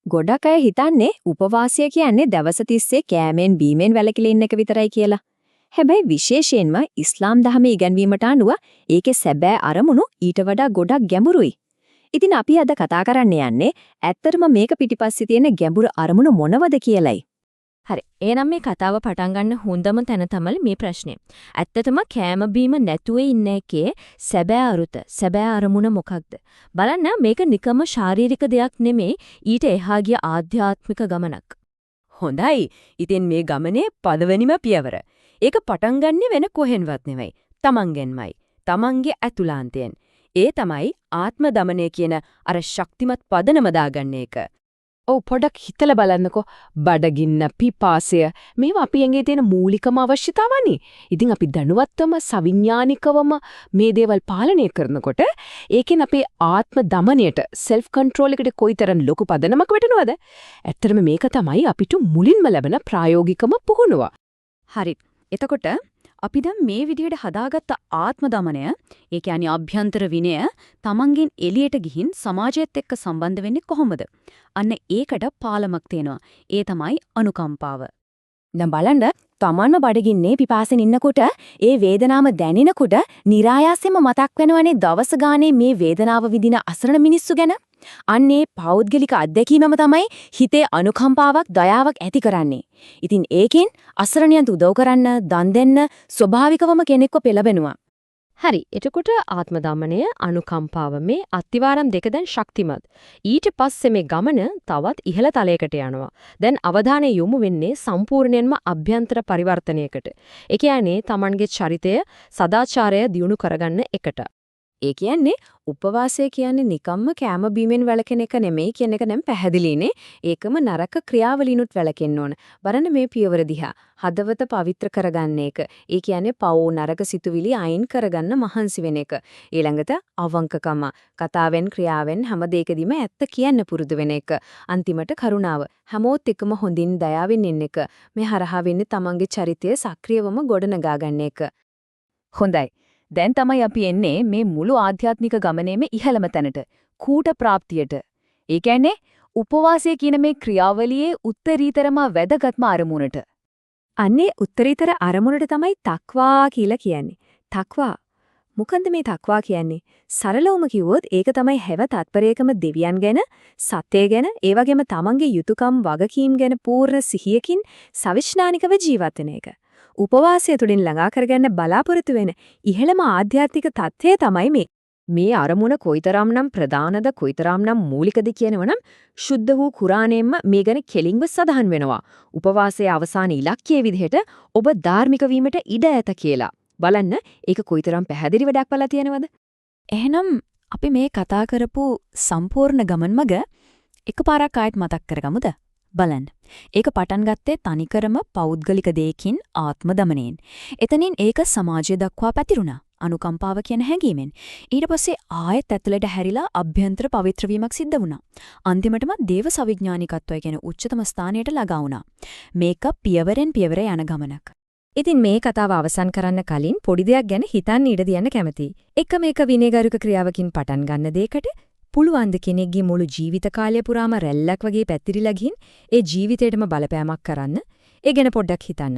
ගොඩක් අය හිතන්නේ උපවාසය කියන්නේ දවස් 30 කෑමෙන් බීමෙන් වැළකීලා ඉන්න එක විතරයි කියලා. හැබැයි විශේෂයෙන්ම ඉස්ලාම් ධර්මයේ ඉගැන්වීමට අනුව ඒකේ සැබෑ අරමුණු ඊට වඩා ගොඩක් ගැඹුරුයි. ඉතින් අපි අද කතා කරන්න යන්නේ ඇත්තටම මේක පිටිපස්සේ තියෙන ගැඹුරු අරමුණු මොනවද කියලයි. හරි. එහෙනම් මේ කතාව පටන් ගන්න හොඳම තැන තමයි මේ ප්‍රශ්නේ. ඇත්තටම කෑම බීම නැතුව ඉන්න එකේ සැබෑ අරුත, සැබෑ අරමුණ මොකක්ද? බලන්න මේක නිකම්ම ශාරීරික දෙයක් නෙමෙයි, ඊට එහා ගිය ආධ්‍යාත්මික ගමනක්. හොඳයි. ඉතින් මේ ගමනේ පළවෙනිම පියවර. ඒක පටන් ගන්නෙ වෙන කොහෙන්වත් නෙවෙයි. තමන්ගෙන්මයි. තමන්ගේ ඇතුළාන්තයෙන්. ඒ තමයි ආත්ම දමනය කියන අර ශක්තිමත් පදනම දාගන්න එක. ඔව් පොඩක් හිතලා බලන්නකෝ බඩගින්න පිපාසය මේවා අපි ඇඟේ තියෙන මූලිකම අවශ්‍යතාවනේ. ඉතින් අපි දැනුවත්වම සවිඥානිකවම මේ දේවල් පාලනය කරනකොට ඒකෙන් අපේ ආත්ම දමනයට self control එකට කොයිතරම් ලොකු පදනමක් වැටෙනවද? ඇත්තටම මේක තමයි අපිට මුලින්ම ලැබෙන ප්‍රායෝගිකම පුහුණුව. හරි. එතකොට අපි දැන් මේ විදිහට හදාගත්ත ආත්ම දමනය, ඒ කියන්නේ අභ්‍යන්තර විනය, තමන්ගෙන් එළියට ගිහින් සමාජයත් එක්ක සම්බන්ධ වෙන්නේ කොහොමද? අන්න ඒකට පාලමක් තියෙනවා. ඒ තමයි අනුකම්පාව. දැන් බලන්න තමන්ම බඩගින්නේ පිපාසෙන් ඉන්නකොට ඒ වේදනාව දැනෙනකොට નિરાයාසයෙන්ම මතක් වෙනවනේ දවස ගානේ මේ වේදනාව විඳින අසරණ මිනිස්සු ගැන. අන්නේ පෞද්ගලික අත්දැකීමම තමයි හිතේ අනුකම්පාවක් දයාවක් ඇති කරන්නේ. ඉතින් ඒකෙන් අසරණයන්ට උදව් කරන්න, දන් දෙන්න ස්වභාවිකවම කෙනෙක්ව පෙළඹෙනවා. හරි. එතකොට ආත්ම දමනය, අනුකම්පාව මේ අත්තිවාරම් දෙක දැන් ශක්තිමත්. ඊට පස්සේ මේ ගමන තවත් ඉහළ තලයකට යනවා. දැන් අවධානය යොමු වෙන්නේ සම්පූර්ණයෙන්ම අභ්‍යන්තර පරිවර්තනයකට. ඒ කියන්නේ Tamanගේ චරිතය, සදාචාරය දියුණු කරගන්න එකට. ඒ කියන්නේ උපවාසය කියන්නේ නිකම්ම කැම බීමෙන් වැළකෙන එක නෙමෙයි කියන එක නම් පැහැදිලිනේ. ඒකම නරක ක්‍රියාවලිනුත් වැළකෙන්න ඕන. බලන්න මේ පියවර දිහා. හදවත පවිත්‍ර කරගන්න එක. ඒ කියන්නේ පව් නරක සිතුවිලි අයින් කරගන්න මහන්සි වෙන එක. ඊළඟට අවංකකම. කතාවෙන් ක්‍රියාවෙන් හැම දෙයකදීම ඇත්ත කියන්න පුරුදු වෙන එක. අන්තිමට කරුණාව. හැමෝත් එක්කම හොඳින් දයාවෙන් ඉන්න එක. මේ හරහා වෙන්නේ තමන්ගේ චරිතය සක්‍රියවම ගොඩනගා ගන්න එක. හොඳයි. දැන් තමයි අපි එන්නේ මේ මුළු ආධ්‍යාත්මික ගමනේම ඉහළම තැනට, කූට ප්‍රාප්තියට. ඒ කියන්නේ උපවාසය කියන මේ ක්‍රියාවලියේ උත්තරීතරම වැදගත්ම අරමුණට. අන්නේ උත්තරීතර අරමුණට තමයි තක්වා කියලා කියන්නේ. තක්වා. මොකන්ද මේ තක්වා කියන්නේ? සරලවම කිව්වොත් ඒක තමයි හැව තත්පරයකම දෙවියන් ගැන, සත්‍යය ගැන, ඒ වගේම තමන්ගේ යුතුයකම් වගකීම් ගැන පූර්ණ සිහියකින් සවිඥානිකව ජීවත් වෙන එක. උපවාසය තුළින් ළඟා කරගන්න බලාපොරොත්තු වෙන ඉහළම ආධ්‍යාත්මික தත්ත්වය තමයි මේ. මේ අරමුණ කොයිතරම්නම් ප්‍රධානද කොයිතරම්නම් මූලිකද කියනවනම් ශුද්ධ වූ කුරාණයෙන්ම මේ ගැන කෙලින්ව සඳහන් වෙනවා. උපවාසයේ අවසාන ඉලක්කයේ විදිහට ඔබ ධාර්මික වීමට ඉඩ ඇත කියලා. බලන්න ඒක කොයිතරම් පැහැදිලිව දක්වලා තියෙනවද? එහෙනම් අපි මේ කතා කරපු සම්පූර්ණ ගමන් මග එකපාරක් ආයෙත් මතක් කරගමුද? බලන්න. ඒක පටන් ගත්තේ තනිකරම පෞද්ගලික දෙයකින් ආත්ම දමනයෙන්. එතනින් ඒක සමාජය දක්වා පැතිරුණා. අනුකම්පාව කියන හැඟීමෙන්. ඊට පස්සේ ආයෙත් ඇතුළට හැරිලා අභ්‍යන්තර පවිත්‍ර වීමක් සිද්ධ වුණා. අන්තිමටම දේව සවිඥානිකත්වය කියන උච්චතම ස්ථානයට ළඟා වුණා. මේක පියවරෙන් පියවර යන ගමනක්. ඉතින් මේ කතාව අවසන් කරන්න කලින් පොඩි දෙයක් ගැන හිතන්න ඉඩ තියන්න කැමතියි. එක මේක විනයගරුක ක්‍රියාවකින් පටන් ගන්න දෙයකට පුළුවන් ද කෙනෙක්ගේ මුළු ජීවිත කාලය පුරාම රැල්ලක් වගේ පැතිරිලා ගිහින් ඒ ජීවිතේටම බලපෑමක් කරන්න? ඒ ගැන පොඩ්ඩක් හිතන්න.